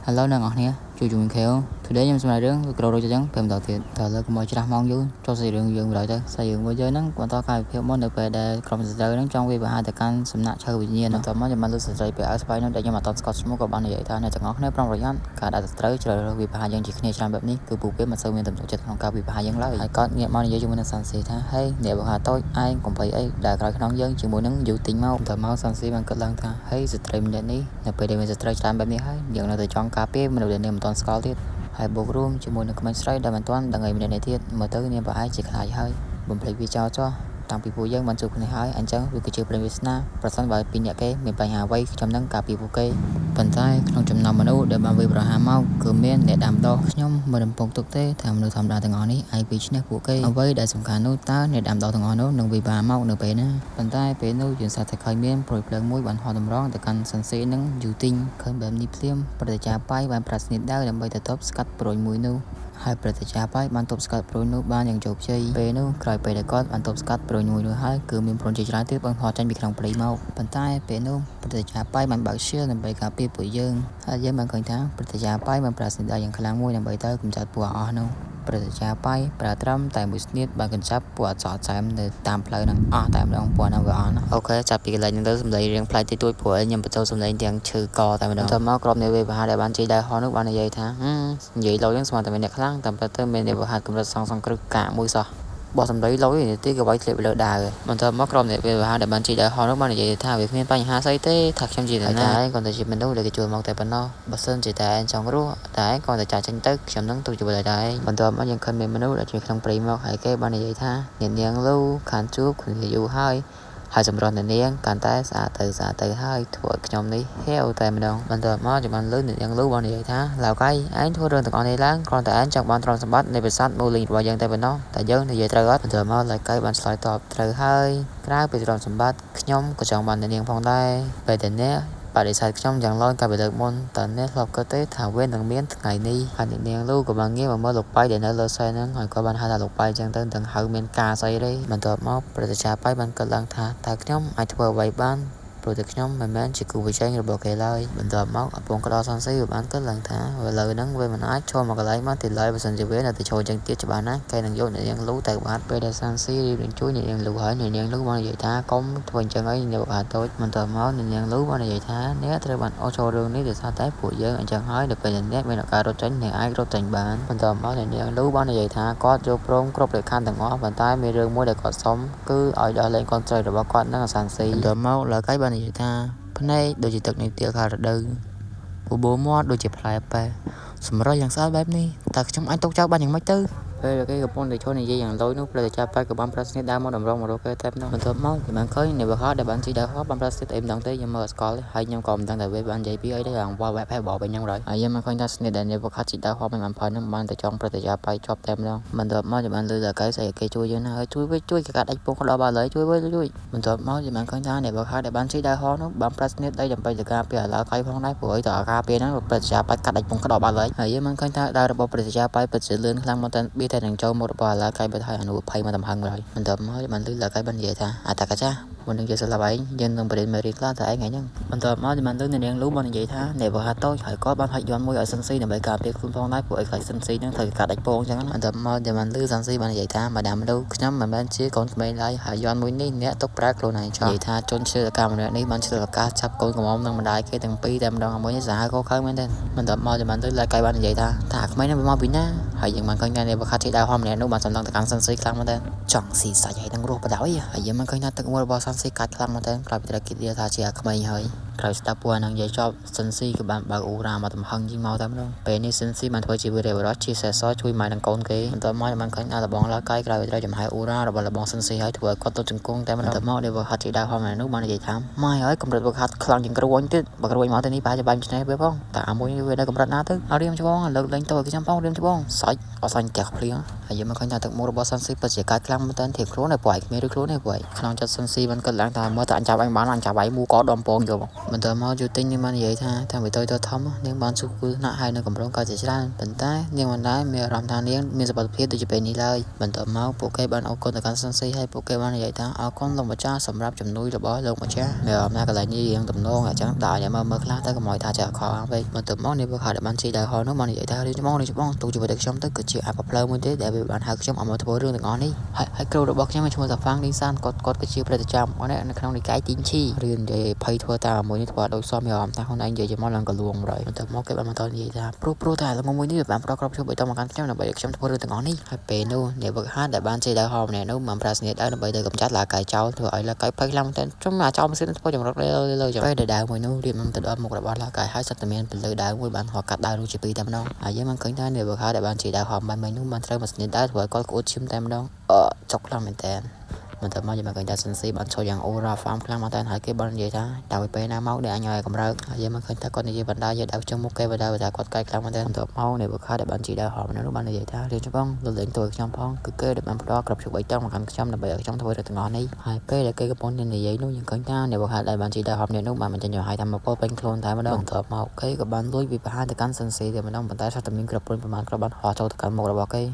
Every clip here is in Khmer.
Hello អ្នកនរគ្នាជួយជំនួយ KO Today ខ្ញុំសម្រាប់រឿងក្ររោចចឹងពេលបន្តទៀតតើលើកុំឲ្យច្រាស់ម៉ោងយូរចូលសេរឿងយើងបណ្ដោយទៅសាយើងមួយយើងហ្នឹងបន្តការវិភាគមុននៅពេលដែលក្រុមស្ត្រីហ្នឹងចង់វាបហាទៅកាន់សំណាក់ឈើវិញ្ញាណបន្តមកចាំលើស្ត្រីពេលឲ្យស្បៃនោះដែលខ្ញុំអត់តស្គាល់ឈ្មោះក៏បាននិយាយថាអ្នកទាំងអស់គ្នាប្រុងប្រយ័ត្នការដែលស្ត្រីជ្រើសរើសវិបហាយើងជាគ្នាច្រើនបែបនេះគឺពួកវាមិនសូវមានទំនុកចិត្តក្នុងការវិបហាយើងឡើយហើយគាត់ងាកមកនិយាយជាមួយនឹងសាន់ស៊ីថាហេអ្នកវិបហាតូចឯងកំបីអីដែលក្រោយខ្នងយើងជាមួយនឹងយូទិញមកបន្តមកសាន់ស៊ីបានគិតឡើងថាហេស្ត្រីម្នាក់នេះនៅពេលដែលមានស្ត្រីច្រើនបែបនេះហើយយើងនៅតែចង់ការពារមនុស្សដែលនាងមិនទាន់ស្គាល់ទៀតហើយបូករួមជាមួយនឹងក្មេងស្រីដែលមិនទាន់ដឹងអីម្នាក់នេះទៀតមើលទៅនាងប្រហែលជាខ្លាចហើយបំភ្លេចវាចោលចោះតាំងពីពួកយើងបានជួបគ្នាហើយអញ្ចឹងវាគឺជាព្រមវាសនាប្រសិនបើពីរអ្នកគេមានបញ្ហាអ្វីខ្ញុំនឹងការពារពួកគេប៉ុន្តែក្នុងចំណោមមនុស្សដែលបានវាប្រហារមកគឺមានអ្នកដាំដុះខ្ញុំមិនរំពឹងទុកទេថាមនុស្សធម្មតាទាំងអស់នេះអាចពីឈ្នះពួកគេអ្វីដែលសំខាន់នោះតើអ្នកដាំដុះទាំងអស់នោះនឹងវាប្រហារមកនៅពេលណាប៉ុន្តែពេលនោះយើងសាកតែឃើញមានព្រួយភ្លើងមួយបានហោះតម្រង់ទៅកាន់សិនសេនឹងយូទិញឃើញបែបនេះភ្លាមប្រតិចាប៉ៃបានប្រាស្និតដៅដើម្បីទៅទប់ស្កាត់ព្រួយមួយនោះហើយប្រតិចាប៉ៃបានទប់ស្កាត់ព្រួយនោះបានយ៉ាងជោគជ័យពេលនោះក្រោយពេលដែលគាត់បានទប់ស្កាត់ព្រួយមួយនោះហើយគឺមានព្រួយជាច្រើនទៀតបានហោះចេញពីក្នុងព្រៃមកប៉ុន្តែពេលនោះប្រតិចាប៉ៃបានបើកឈៀលដើម្បីការពារពួកយើងហើយយើងបានឃើញថាប្រតិចាប៉ៃបានប្រាស្និតដៅយ៉ាងខ្លាំងមួយដើម្បីទៅកម្ចាត់ពួកអស់នោះប្រតិចាប៉ៃប្រើត្រឹមតែមួយស្នៀតបានកម្ចាត់ពួកអត់សអត់សែមនៅតាមផ្លូវហ្នឹងអស់តែម្ដងពួកហ្នឹងវាអស់ណាអូខេចាប់ពីកន្លែងហ្នឹងទៅសម្លេងរៀងផ្លែតិចតួចព្រោះខ្ញុំបញ្ចូលសម្លេងទាំងឈឺកតែម្ដងទៅមកក្រុមនៃវេបហាដែលបានជិះដៃហោះនោះបាននិយាយថានិយាយលោហ្នឹងស្មានតែមានអ្នកខ្លាំងតាមពិតទៅមានអ្នកវេបហាកម្រិតសង្គ្រឹះកាមួយសោះបោះសម្ដីលុយនេះទីក៏វាយធ្លាក់លើដាវបន្ទាប់មកក្រុមអ្នកវេបហាដែលបានជិះដៃហោះនោះបាននិយាយថាវាគ្មានបញ្ហាស្អីទេថាខ្ញុំជាតែគាត់តែជាមនុស្សដែលគេជួយមកតែប៉ុណ្ណោះបើសិនជាតែចង់រស់តែគាត់តែចាចេញទៅខ្ញុំនឹងទុកជួយដែរបន្ទាប់មកយើងឃើញមានមនុស្សដែលជួយក្នុងព្រៃមកហើយគេបាននិយាយថាអ្នកនាងលូខានជួបគ្នាយូរហើយសម្រាប់អ្នកនាងកាន់តែស្អាតទៅហើយធ្វើឲ្យខ្ញុំនេះហេវតែម្ដងបន្ទាប់មកចាំបានលឺអ្នកនាងលូបាននិយាយថាឡៅកៃឯងធ្វើរឿងទាំងអស់នេះឡើងគ្រាន់តែឯងចង់បានទ្រព្យសម្បត្តិនៃប្រាសាទមូលីងរបស់យើងតែប៉ុណ្ណោះតែយើងនិយាយត្រូវអត់បន្ទាប់មកឡៅកៃបានឆ្លើយតបត្រូវហើយក្រៅពីទ្រព្យសម្បត្តិខ្ញុំក៏ចង់បានអ្នកនាងផងដែរពេលតែអ្នកបដិសេធខ្ញុំយ៉ាងលន់កាលពីលើកមុនតើអ្នកធ្លាប់គិតទេថាវានឹងមានថ្ងៃនេះហើយអ្នកនាងលូក៏បានងាកមកមើលលោកប៉ៃដែលនៅលើសែនហ្នឹងហើយក៏បានហៅថាលោកប៉ៃអញ្ចឹងទៅទាំងហៅមានការស្អីទេបន្ទាប់មកប្រតិចាប៉ៃបានគិតឡើងថាតើខ្ញុំអាចធ្វើអ្វីបានព្រោះតែខ្ញុំមិនមែនជាគូប្រជែងរបស់គេឡើយបន្ទាប់មកអពងក្តោសនស៊ីបានគិតឡើងថាឥឡូវហ្នឹងវាមិនអាចឈរមកកន្លែងបានទេឡើយបើសិនជាវានៅតែឈរចឹងទៀតច្បាស់ណាស់គេនឹងយកអ្នកនាងលូទៅបាត់ពេលដែលសានស៊ីរៀបនឹងជួយអ្នកនាងលូហើយអ្នកនាងលូបាននិយាយថាកុំធ្វើអញ្ចឹងអីអ្នកបកាតូចបន្ទាប់មកអ្នកនាងលូបាននិយាយថាអ្នកត្រូវបានអស់ចូលរឿងនេះដោយសារតែពួកយើងអញ្ចឹងហើយដល់ពេលអ្នកមានឱកាសរត់ចេញអ្នកអាចរត់ចេញបានបន្ទាប់មកអ្នកនាងលូបាននិយាយថាគាត់យកព្រមគ្រប់លក្ខខណ្ឌទាំងអស់ប៉ុន្តែមានរឿងមួយដែលគាត់សុំគឺឲ្យដោះលែងកូនស្រីរបស់គាត់និងសានស៊ីបន្ទាប់មកលើកៃបាននិយាយថាភ្នែកដូចជាទឹកនៃទាលខែរដូវបបោមាត់ដូចជាផ្លែប៉ែសម្រាប់យ៉ាងស្អាតបែបនេះតើខ្ញុំអាចទុកចោលបានយ៉ាងម៉េចទៅពេលគេកំពុងតែឈរនិយាយយ៉ាងលយនោះប្រតិចាប៉ៃក៏បានប្រាស្និតដើរមកតម្រង់មករកគេតែម្ដងបន្ទាប់មកខ្ញុំបានឃើញអ្នកបកដែលបានជិះដើរហោះបានប្រាស្និតអីម្ដងទេខ្ញុំមើលស្គាល់ហើយខ្ញុំក៏មិនដឹងថាវាបាននិយាយពីអីទេយ៉ាងវល់វ៉ែបបវិញហ្នឹងហើយខ្ញុំបានឃើញថាស្និតដែលអ្នកបកជិះដើរហោះមិនបានផានហ្នឹងបានតែចង់ប្រតិចាប៉ៃជាប់តែម្ដងបន្ទាប់មកខ្ញុំបានលើតែគេស្អីគេជួយយើងណាហើយជួយគេកាត់ដាច់ពងក្តោបបាល់ហើយជួយបន្ទាប់មកខ្ញុំបានឃើញថាអ្នកបកដែលបានជិះដើរហោះនោះបានប្រាស្និតអីដើម្បីទៅការពារអាឡាកៃផងដែរព្រោះឲ្យតើការពារហ្នឹងប្រតិចាប៉ៃកាត់ដាច់ពងក្តោបបាល់ហើយយើងបានឃើញថាដើររបស់ប្រតិចាប៉ៃពិតជាលឿនខ្លាំងមកតែបៀតែនឹងចូលមករបស់ឡាកៃបើថាអនុ20មកតំហឹងហើយបន្ទាប់មកបានលឺឡាកៃបាននិយាយថាអតាកាចាមុននឹងយកស្លាប់ឯងយើងនឹងបរិញ្ញាមេរីខ្លះតែឯងហ្នឹងបន្ទាប់មកបានលឺអ្នកនាងលូបាននិយាយថាអ្នកបហាតូចហើយគាត់បានហាច់យន់មួយឲ្យសិនស៊ីដើម្បីការពារខ្លួនផងដែរពួកឲ្យខ្លាចសិនស៊ីហ្នឹងត្រូវកាត់ដាច់ពងអញ្ចឹងបន្ទាប់មកបានលឺសិនស៊ីបាននិយាយថាម៉ាដាមលូខ្ញុំមិនមែនជាកូនក្មេងឡើយហើយយន់មួយនេះអ្នកទុកប្រើខ្លួនឯងចោះនិយាយថាជនឈឺឱកាសម្នាក់នេះបានឆ្លៀតឱកាសចាប់កូនកំមុំនឹងម្ដាយគេទាំងពីរតែម្ដងមួយនេះសាហាវខុសខើមែនទេបន្ទាប់មកបានលឺឡាកៃបាននិយាយថាក្មេងនេះវាមកពីណាហើយយើងបានឃើញថាអ្នកបខាត់ជិះដើរហោះម្នាក់នោះបានសំឡងទៅកាន់សិនស៊ីខ្លាំងមែនទេចង់ស៊ីសាច់ឲ្យនឹងរស់បដ ாய் ហើយយើងបានឃើញថាទឹកមុខរបស់សាន់ស៊ីកាច់ខ្លាំងមែនទែនក្រោយពីត្រូវគិតថាជាក្មេងហើយក្រោយស្ដាប់ពួកហ្នឹងនិយាយចប់សិនស៊ីក៏បានបើកអ៊ូរ៉ាមកទំហឹងជាងមកតែម្ដងពេលនេះសិនស៊ីបានធ្វើជាវីរៈបុរសជាសេសជួយម៉ែនឹងកូនគេបន្ទាប់មកបានឃើញអាលបងឡាកៃក្រោយពីត្រូវចំហាយអ៊ូរ៉ារបស់លបងសិនស៊ីហើយធ្វើឲ្យគាត់ទៅជង្គង់តែម្ដងបន្ទាប់មកដែលបខាត់ជិះដើរហោះម្នាក់នោះបាននិយាយថាម៉ែហើយកម្រិតបខាត់ខ្លាំងជាងគ្រួញទៀតបើគ្រួញមកទៅនេះប្រហែលជាបាញ់ឆ្នេះវាផងតែអាមួយវានៅកម្រិតណាទៅឲ្យរៀមច្បងលើកលែងទៅឲ្យខ្ញុំផងរៀមច្បងសាច់អត់សាញ់ផ្ទះភ្លៀងហើយយើងមកឃើញថាទឹកមុខរបស់សិនស៊ីពិតជាកាច់ខ្លាំងមែនទែនធៀបខ្លួនឲ្យព្រោះឯគ្មានឬខ្លួនទេព្រោះក្នុងចិត្តសិនស៊ីបានគិតឡើងថាមើលតែអញចាប់អញបានអញចាប់ឯងមូកដដំពងយក បន្ទាប់មកយូទិញនាងបាននិយាយថាតាំងពីតូចតធំនាងបានជួបគូថ្នាក់ហើយនៅកម្រងក៏ជាច្រើនប៉ុន្តែនាងមិនដែលមានអារម្មណ៍ថានាងមានសុខភាពដូចជាពេលនេះឡើយបន្ទាប់មកពួកគេបានអរគុណទៅកាន់សិនស៊ីហើយពួកគេបាននិយាយថាអរគុណលោកម្ចាស់សម្រាប់ជំនួយរបស់លោកម្ចាស់មានអារម្មណ៍ថាកន្លែងនេះរៀងទំនងអញ្ចឹងដាក់ឲ្យមើលខ្លះទៅកុំឲ្យថាចេះអខពេកបន្ទាប់មកនាងពួកខាបានជិះដើរហោនោះបាននិយាយថារៀងច្បងទូជីវិតរបស់ខ្ញុំទៅគឺជាអាផ្លូវមួយទេដែលវាបានហៅខ្ញុំឲ្យមកធ្វើរឿងទាំងអស់នេះហើយគ្រូរបស់ខ្ញុំឈ្មោះថាហ្វាំងឌីសានគាត់គឺជាប្រតិកម្មអត់នៅក្នុងនិកាយទីនឈីរៀននិយាយភ័យធ្វើតាមមួយនេះធ្វើដោយសមមានអារម្មណ៍ថាខ្លួនឯងនិយាយមកឡើងកលួងរយបន្ទាប់មកគេបានបន្តនិយាយថាព្រោះតែល្ងមួយនេះវាបានប្រកបជួយបៃតងមកកាន់ខ្ញុំដើម្បីឲ្យខ្ញុំធ្វើរឿងទាំងអស់នេះហើយពេលនោះអ្នកវឹកហាត់ដែលបានជិះដើរហោម្នាក់នោះបានប្រាស្រ័យដើរដើម្បីទៅកម្ចាត់ឡាកាយចោលធ្វើឲ្យឡាកាយភ័យខ្លាំងមែនទែនខ្ញុំអាចោលម៉ាស៊ីនធ្វើចម្រុកលើចាំពេលដែលដើរមួយនោះរៀបទៅដល់មុខរបស់ឡាកាយហើយសត្វតែមានពលឺដើរមួយបានហោកាត់ដើរនោះជាពីរតែម្ដងហើយយើងបានឃើញថាអ្នកវឹកហាត់ដែលបានជិះដើរហោបានមួយនោះបានត្រូវម៉ាស៊ីនដើរធ្វើឲ្យគាត់ក្អួតឈាមតែម្ដងចុកខ្លាំងមែនទែនបន្ទាប់មកយើងបានឃើញថាសិនស៊ីបានចូលយ៉ាងអូរ៉ាហ្វាមខ្លាំងមែនទែនហើយគេបាននិយាយថាដល់ពេលណាមកដែលអញឲ្យកម្រើកហើយយើងបានឃើញថាគាត់និយាយបណ្ដាយើងដើរជុំមុខគេបណ្ដាថាគាត់កាយខ្លាំងមែនទែនបន្ទាប់មកអ្នកវឹកហាត់ដែលបានជិះដើរហោម្នាក់នោះបាននិយាយថារៀងច្បងលលេងតួខ្ញុំផងគឺគេដែលបានផ្ដល់ក្របជុកបៃតងមកកាន់ខ្ញុំដើម្បីឲ្យខ្ញុំធ្វើរឿងទាំងអស់នេះហើយពេលដែលគេកំពុងនិយាយនោះយើងឃើញថាអ្នកវឹកហាត់ដែលបានជិះដើរហោម្នាក់នោះបានបញ្ចេញឲ្យថាមកពលពេញខ្លួនតែម្ដងបន្ទាប់មកគេក៏បានលួចវិបហាទៅកាន់សិនស៊ីតែម្ដងប៉ុន្តែសត្វតែមានក្របពុនប្រមាណគ្រាប់បានហោះចូលទៅកាន់មុខរបស់គេ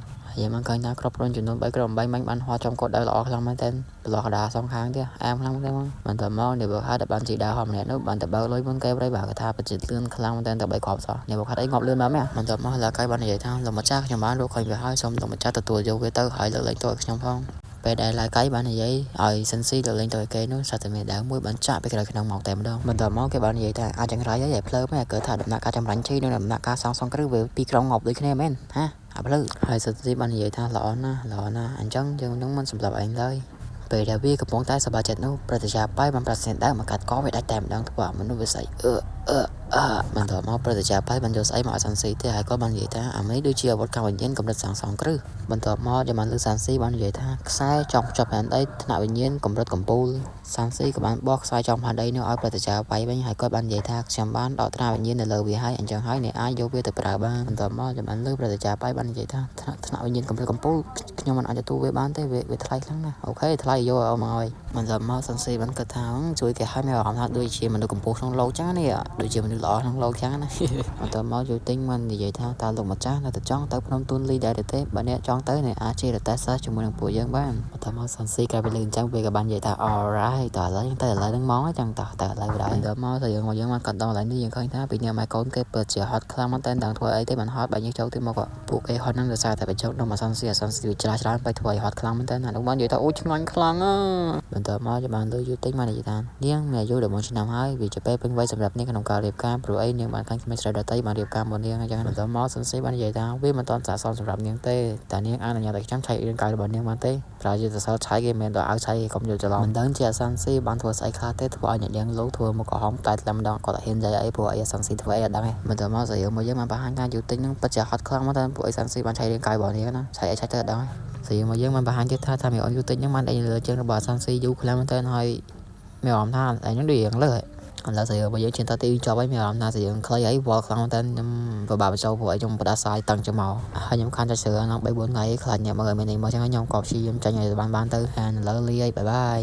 យើងបានឃើញថាគ្រាប់ព្រុនចំនួន3គ្រាប់8មាញ់បានហោះចំកត់ដោយល្អខ្លាំងមែនទែនប្រឡោះកដាសងខាងទៀតអាមខ្លាំងមែនទែនបន្ទាប់មកអ្នកវឹកហាត់ដែលបានជិះដើរហោម្នាក់នោះបានទៅបើកលុយមុនគេប្រៃបាទគាត់ថាប្រជាលឿនខ្លាំងមែនទែនតែ3គ្រាប់សោះអ្នកវឹកហាត់អីងាប់លឿនមកមែនបន្ទាប់មកឡាកៃបាននិយាយថាលោកម្ចាស់ខ្ញុំបានរកឃើញវាហើយសូមលោកម្ចាស់ទទួលយកវាទៅហើយលើកលែងទោសឲ្យខ្ញុំផងពេលដែលឡាកៃបាននិយាយឲ្យសិនស៊ីលើកលែងទោសឲ្យគេនោះសត្វតែមានដើមមួយបានចាក់ពីក្រោយក្នុងមកតែម្ដងបន្ទាប់មកគេបាននិយាយថាអាចចង្រៃហើយផ្លើមែនគឺថាដំណាក់កាលចម្រាញ់ឈីនិងដំណាក់កាលសងគ្រឹះវាពីរក្រុងងាប់ដូចគ្នាមែនហាអាផ្លូវហើយសិនស៊ីបាននិយាយថាល្អណាស់អញ្ចឹងយើងនឹងមិនសម្លាប់ឯងឡើយពេលដែលវាកំពុងតែសប្បាយចិត្តនោះប្រតិជាបាយបានប្រសិនដើមមកកាត់កវាដាច់តែម្ដងធ្វើឲ្យមនុស្សវាស្អីបន្ទាប់មកប្រតិជាបាយបានយកស្អីមកឲ្យសាន់ស៊ីទេហើយក៏បាននិយាយថាអានេះដូចជាអាវុធកម្មវិញ្ញាណកម្រិតសងគ្រឹះបន្ទាប់មកយបានលើសាន់ស៊ីបាននិយាយថាខ្សែចង់ភ្ជាប់ផែនដីថ្នាក់វិញ្ញាណកម្រិតកំពូលសាន់ស៊ីក៏បានបោះខ្សែចង់ផែនដីនោះឲ្យប្រតិជាបាយវិញហើយគាត់បាននិយាយថាខ្ញុំបានដកថ្នាក់វិញ្ញាណនៅលើវាហើយអញ្ចឹងហើយអ្នកអាចយកវាទៅប្រើបានបន្ទាប់មកយបានលើប្រតិជាបាយបាននិយាយថាថ្នាក់វិញ្ញាណកម្រិតកំពូលខ្ញុំមិនអាចទទួលវាបានទេវាថ្លៃខ្លាំងណាស់អូខេថ្លៃយកឲ្យមកហើយបន្ទាប់មកសាន់ស៊ីបានគិតថាជួយគេឲ្យមានអារម្មណ៍ថាដូចជាមនុស្សកំពូលក្នុងលោកចឹងនេះដូចជាមនុស្សល្អក្នុងលោកចឹងណាបន្ទាប់មកយូទិញបាននិយាយថាតើលោកម្ចាស់នៅតែចង់ទៅភ្នំទូនលីដែរទេបើអ្នកចង់ទៅអ្នកអាចជិះរទេះសិស្សជាមួយនឹងពួកយើងបានបន្ទាប់មកសាន់ស៊ីក្រោយពីលើអញ្ចឹងវាក៏បាននិយាយថា alright តើឥឡូវយើងទៅឥឡូវហ្នឹងមកចឹងតើឥឡូវដែរបន្ទាប់មកទៅយើងបានកាត់ដល់ឥឡូវនេះយើងឃើញថាពីអ្នកម៉ែកូនគេពិតជាហត់ខ្លាំងមែនតើដឹងធ្វើអីទេបានហត់បែរញចូលទៅមកក៏ពួកគេហត់ហ្នឹងដោយសារតែបញ្ចុកដល់មកសាន់ស៊ីច្រើនបែរធ្វើឲ្យហត់ខ្លាំងមែនតើអានោះបាននិយាយថាអូឆ្ងាញ់ខ្លាំងបន្ទាប់មកបានលើយូទិញបាននិយាយថានាងមានអាយុ14ឆ្នាំហើយវាជាពេលពេញវ័យសម្រាប់នាងក្នុងការរៀបការព្រោះអីនាងបានឃើញក្មេងស្រីដទៃបានរៀបការមកនាងអញ្ចឹងបន្ទាប់មកសិនស៊ីបាននិយាយថាវាមិនទាន់ស័ក្តិសមសម្រាប់នាងទេតែនាងអនុញ្ញាតឲ្យខ្ញុំឆែករាងកាយរបស់នាងបានទេប្រើជាសរសើរឆែកគេមិនដល់ឲ្យឆែកគេកុំយល់ច្រឡំមិនដឹងជាសិនស៊ីបានធ្វើស្អីខ្លះទេធ្វើឲ្យអ្នកនាងលោកធ្វើមកកំហំតែតែម្ដងគាត់តែហ៊ាននិយាយអីព្រោះអីសិនស៊ីធ្វើអីអត់ដឹងទេបន្ទាប់មកស្រីមកយើងបានបង្ហាញថាយូទិញនឹងពិតជាហត់ខ្លាំងមកតែពួកអីសិនស៊ីបានឆែករាងកាយរបស់នាងណាឆែកអីឆែកទៅអត់ដឹងទេស្រីមកយើងបានបង្ហាញទៀតថាមានអូនយូទិញនឹងបានដេញលើជើងរបស់សិនស៊ីយូខ្លាំងមែនតើហើយមានអារម្មណ៍ថាឯងនឹងដូចរៀងលើឥឡូវស្រីរបស់យើងឈានទៅទីចប់ហើយមានអារម្មណ៍ថាស្រីយើងខ្លីហើយវល់ខ្លាំងមែនតើខ្ញុំពិបាកបញ្ចូលព្រោះអីខ្ញុំបដាសាយតាំងចមកហើយខ្ញុំខានតែស្រីដល់3 4ថ្ងៃខ្លាចអ្នកមើលមាននេះមកចឹងខ្ញុំក៏ព្យាយាមចាញ់ឲ្យបានទៅហើយឥឡូវលាយបាយ